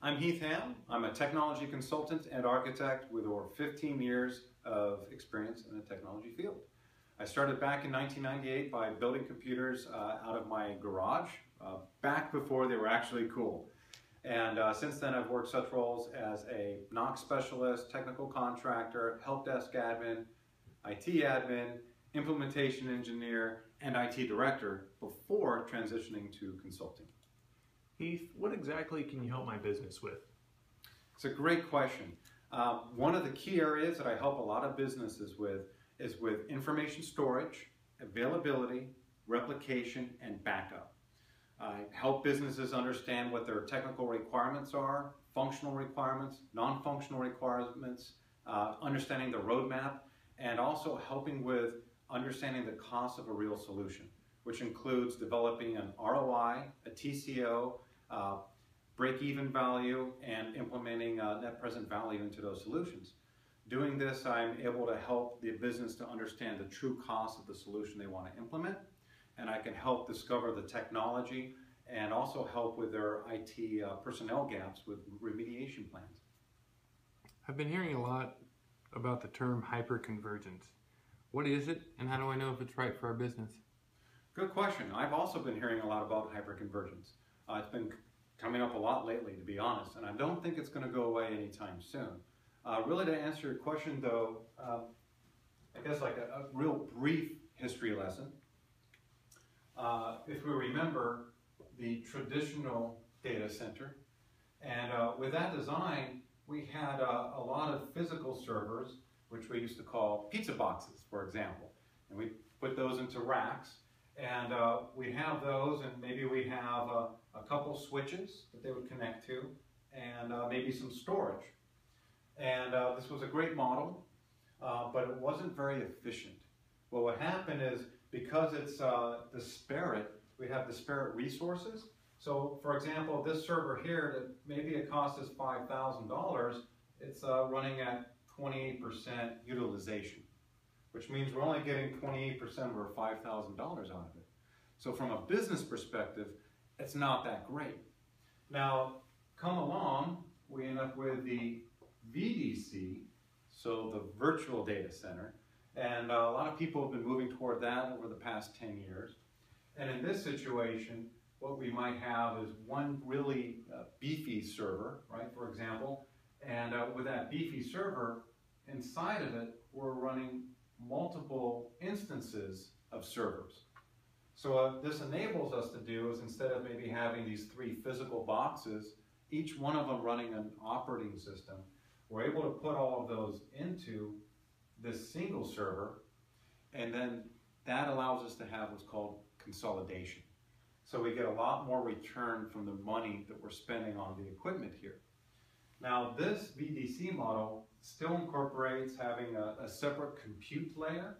I'm Heath Hamm. I'm a technology consultant and architect with over 15 years of experience in the technology field. I started back in 1998 by building computers out of my garage, back before they were actually cool. And since then I've worked such roles as a NOC specialist, technical contractor, help desk admin, IT admin, implementation engineer, and IT director before transitioning to consulting. Heath, what exactly can you help my business with? It's a great question. One of the key areas that I help a lot of businesses with is with information storage, availability, replication, and backup. I help businesses understand what their technical requirements are, functional requirements, non-functional requirements, understanding the roadmap, and also helping with understanding the cost of a real solution, which includes developing an ROI, a TCO, break-even value, and implementing net present value into those solutions. Doing this, I'm able to help the business to understand the true cost of the solution they want to implement, and I can help discover the technology and also help with their IT personnel gaps with remediation plans. I've been hearing a lot about the term hyperconvergence. What is it, and how do I know if it's right for our business? Good question. I've also been hearing a lot about hyperconvergence. It's been coming up a lot lately, to be honest, and I don't think it's going to go away anytime soon. Really, to answer your question, though, I guess like a real brief history lesson. If we remember the traditional data center, and with that design, we had a lot of physical servers, which we used to call pizza boxes, for example, and we put those into racks. And we'd have those, and maybe we'd have a couple switches that they would connect to, and maybe some storage. And this was a great model, but it wasn't very efficient. Well, what happened is, because it's disparate, we have disparate resources. So, for example, this server here, that maybe it cost us $5,000, it's running at 28% utilization, which means we're only getting 28% of our $5,000 out of it. So from a business perspective, it's not that great. Now, come along, we end up with the VDC, so the virtual data center, and a lot of people have been moving toward that over the past 10 years. And in this situation, what we might have is one really beefy server, right, for example, and with that beefy server, inside of it, we're running multiple instances of servers. So what this enables us to do is, instead of maybe having these 3 physical boxes, each one of them running an operating system, we're able to put all of those into this single server, and then that allows us to have what's called consolidation. So we get a lot more return from the money that we're spending on the equipment here. Now, this VDC model still incorporates having a separate compute layer.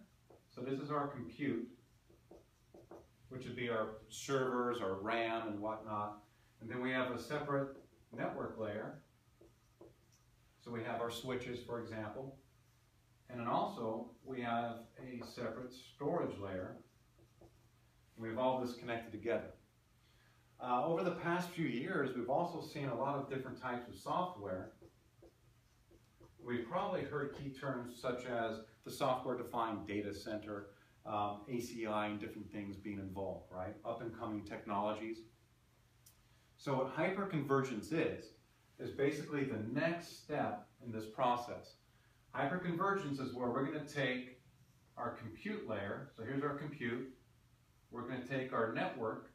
So this is our compute, which would be our servers, our RAM and whatnot. And then we have a separate network layer. So we have our switches, for example. And then also we have a separate storage layer. We have all this connected together. Over the past few years, we've also seen a lot of different types of software. We've probably heard key terms such as the software-defined data center, ACI, and different things being involved, right? Up-and-coming technologies. So what hyperconvergence is basically the next step in this process. Hyperconvergence is where we're going to take our compute layer, so here's our compute, we're going to take our network,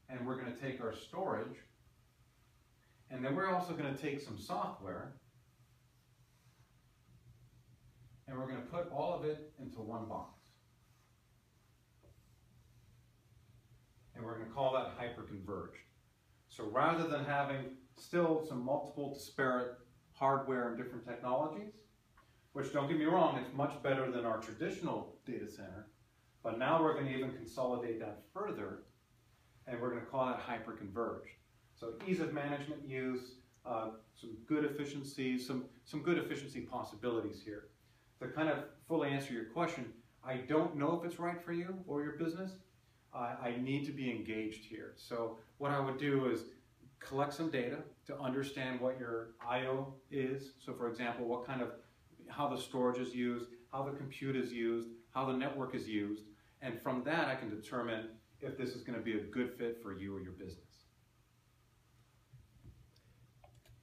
and we're going to take our storage, and then we're also going to take some software, and we're going to put all of it into one box. And we're going to call that hyperconverged. So rather than having still some multiple disparate hardware and different technologies, which, don't get me wrong, it's much better than our traditional data center, but now we're going to even consolidate that further, and we're going to call that hyperconverged. So ease of management use, some good efficiencies, some good efficiency possibilities here. To kind of fully answer your question, I don't know if it's right for you or your business. I need to be engaged here. So what I would do is collect some data to understand what your I/O is. So for example, how the storage is used, how the compute is used, how the network is used. And from that, I can determine if this is going to be a good fit for you or your business.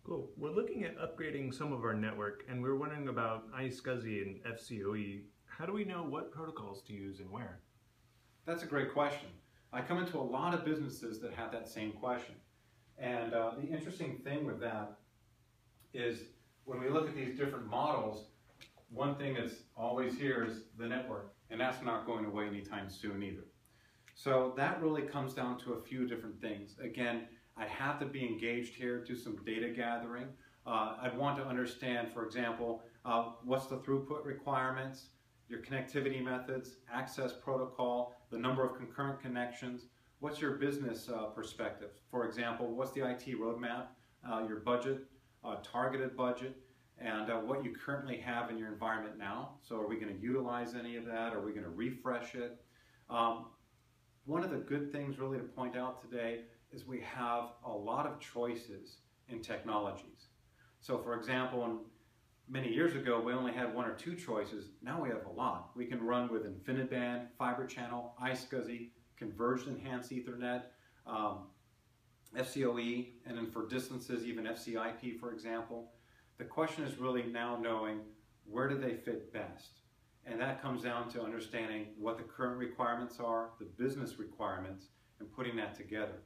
Cool. We're looking at upgrading some of our network, and we're wondering about iSCSI and FCOE. How do we know what protocols to use and where? That's a great question. I come into a lot of businesses that have that same question. And the interesting thing with that is when we look at these different models, one thing that's always here is the network, and that's not going away anytime soon either. So that really comes down to a few different things. Again, I have to be engaged here, do some data gathering. I'd want to understand, for example, what's the throughput requirements, your connectivity methods, access protocol, the number of concurrent connections. What's your business perspective? For example, what's the IT roadmap, your budget, targeted budget, and what you currently have in your environment now. So are we going to utilize any of that? Are we going to refresh it? One of the good things really to point out today is we have a lot of choices in technologies. So for example, many years ago, we only had one or two choices. Now we have a lot. We can run with InfiniBand, Fiber Channel, iSCSI, Converged Enhanced Ethernet, FCOE, and then for distances, even FCIP, for example. The question is really now knowing where do they fit best? And that comes down to understanding what the current requirements are, the business requirements, and putting that together.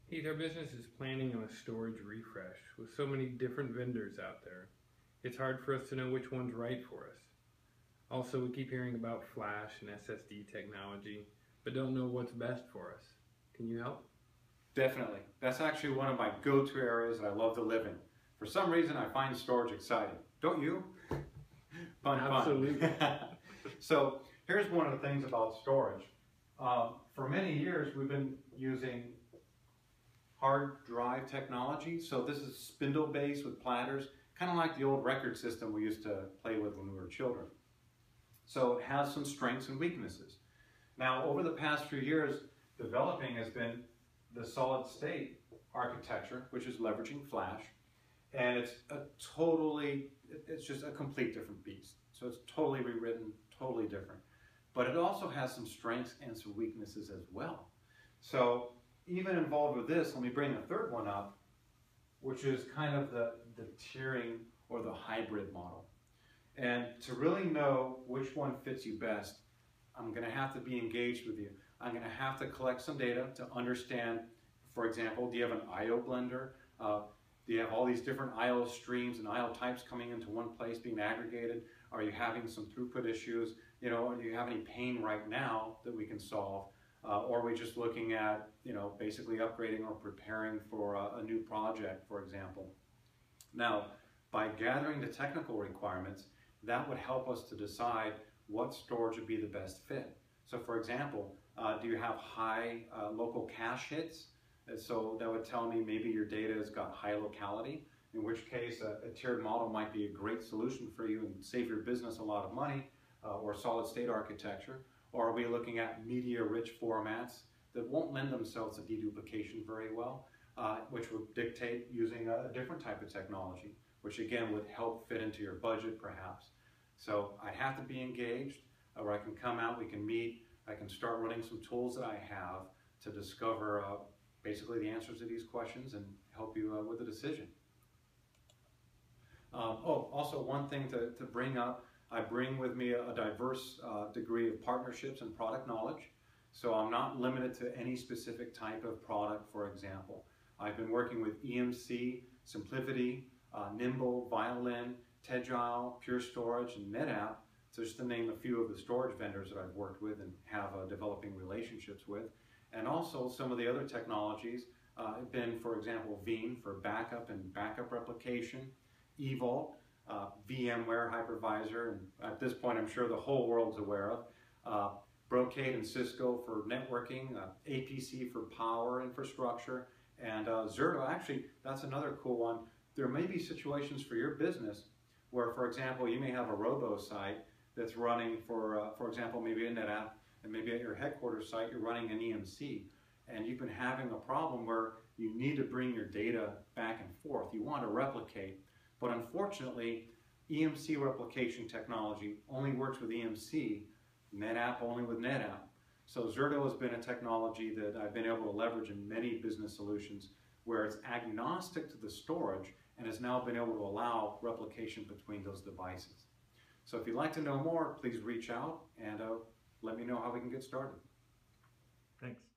Heath, our business is planning on a storage refresh with so many different vendors out there. It's hard for us to know which one's right for us. Also, we keep hearing about flash and SSD technology, but don't know what's best for us. Can you help? Definitely. That's actually one of my go-to areas that I love to live in. For some reason, I find storage exciting. Don't you? Fun. Absolutely. So here's one of the things about storage. For many years, we've been using hard drive technology. So this is spindle-based with platters, kind of like the old record system we used to play with when we were children. So it has some strengths and weaknesses. Now, over the past few years, developing has been the solid state architecture, which is leveraging flash. And it's just a complete different beast. So it's totally rewritten, totally different. But it also has some strengths and some weaknesses as well. So even involved with this, let me bring a third one up, which is kind of the tiering or the hybrid model. And to really know which one fits you best, I'm going to have to be engaged with you. I'm going to have to collect some data to understand, for example, do you have an I/O blender? Do you have all these different I/O streams and I/O types coming into one place being aggregated? Are you having some throughput issues? Do you have any pain right now that we can solve? Or are we just looking at, basically upgrading or preparing for a new project, for example? Now, by gathering the technical requirements, that would help us to decide what storage would be the best fit. So for example, do you have high local cache hits? So that would tell me maybe your data has got high locality, in which case a tiered model might be a great solution for you and save your business a lot of money, or solid state architecture. Or are we looking at media-rich formats that won't lend themselves to deduplication very well, which would dictate using a different type of technology, which again would help fit into your budget perhaps. So I have to be engaged, or I can come out, we can meet, I can start running some tools that I have to discover basically the answers to these questions and help you with a decision. Also one thing to bring up, I bring with me a diverse degree of partnerships and product knowledge. So I'm not limited to any specific type of product, for example. I've been working with EMC, Simplifity, Nimble, Violin, Tegile, Pure Storage, and NetApp, just to name a few of the storage vendors that I've worked with and have developing relationships with. And also some of the other technologies have been, for example, Veeam for backup and backup replication, eVault, VMware hypervisor, and at this point I'm sure the whole world's aware of, Brocade and Cisco for networking, APC for power infrastructure, and Zerto. Actually, that's another cool one. There may be situations for your business where, for example, you may have a robo site that's running for example, maybe a NetApp, and maybe at your headquarters site, you're running an EMC. and you've been having a problem where you need to bring your data back and forth. You want to replicate, but unfortunately, EMC replication technology only works with EMC, NetApp only with NetApp. So Zerto has been a technology that I've been able to leverage in many business solutions where it's agnostic to the storage and has now been able to allow replication between those devices. So if you'd like to know more, please reach out and let me know how we can get started. Thanks.